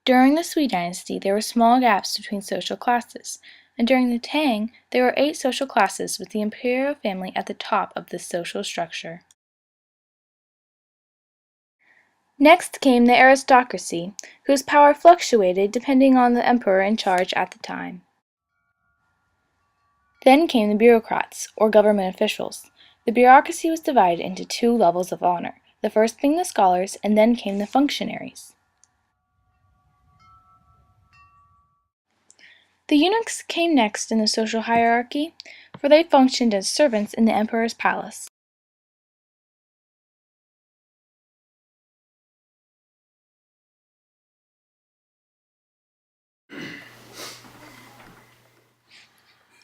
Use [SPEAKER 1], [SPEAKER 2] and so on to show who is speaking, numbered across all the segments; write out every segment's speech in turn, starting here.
[SPEAKER 1] During the Sui dynasty, there were small gaps between social classes, and during the Tang, there were 8 social classes with the imperial family at the top of this social structure. Next came the aristocracy, whose power fluctuated depending on the emperor in charge at the time. Then came the bureaucrats, or government officials. The bureaucracy was divided into 2 levels of honor, the first being the scholars, and then came the functionaries. The eunuchs came next in the social hierarchy, for they functioned as servants in the emperor's palace.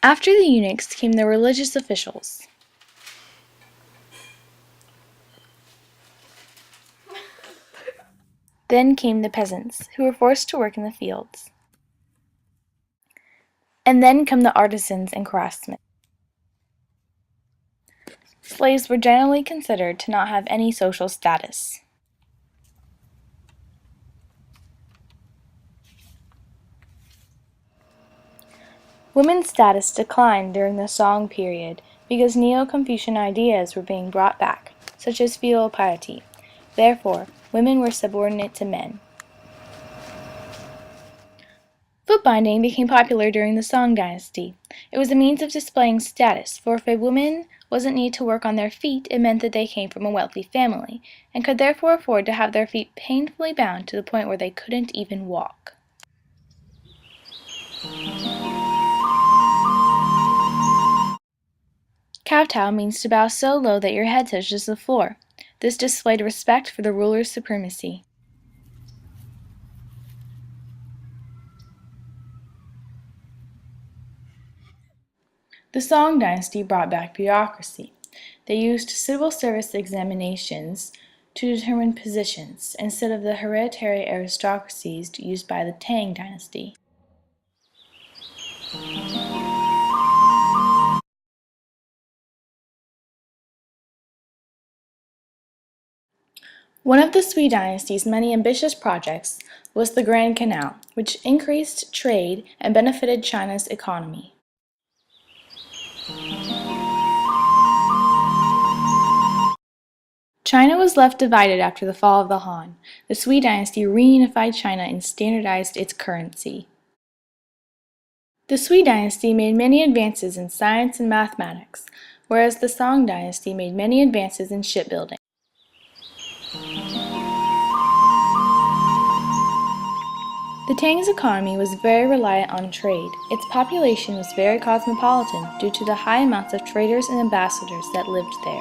[SPEAKER 1] After the eunuchs came the religious officials. Then came the peasants, who were forced to work in the fields. And then come the artisans and craftsmen. Slaves were generally considered to not have any social status. Women's status declined during the Song period because Neo-Confucian ideas were being brought back, such as filial piety. Therefore, women were subordinate to men. Foot-binding became popular during the Song Dynasty. It was a means of displaying status, for if a woman wasn't needed to work on their feet, it meant that they came from a wealthy family, and could therefore afford to have their feet painfully bound to the point where they couldn't even walk. Kowtow means to bow so low that your head touches the floor. This displayed respect for the ruler's supremacy. The Song dynasty brought back bureaucracy. They used civil service examinations to determine positions, instead of the hereditary aristocracies used by the Tang dynasty. One of the Sui dynasty's many ambitious projects was the Grand Canal, which increased trade and benefited China's economy. China was left divided after the fall of the Han. The Sui dynasty reunified China and standardized its currency. The Sui dynasty made many advances in science and mathematics, whereas the Song dynasty made many advances in shipbuilding. The Tang's economy was very reliant on trade. Its population was very cosmopolitan due to the high amounts of traders and ambassadors that lived there.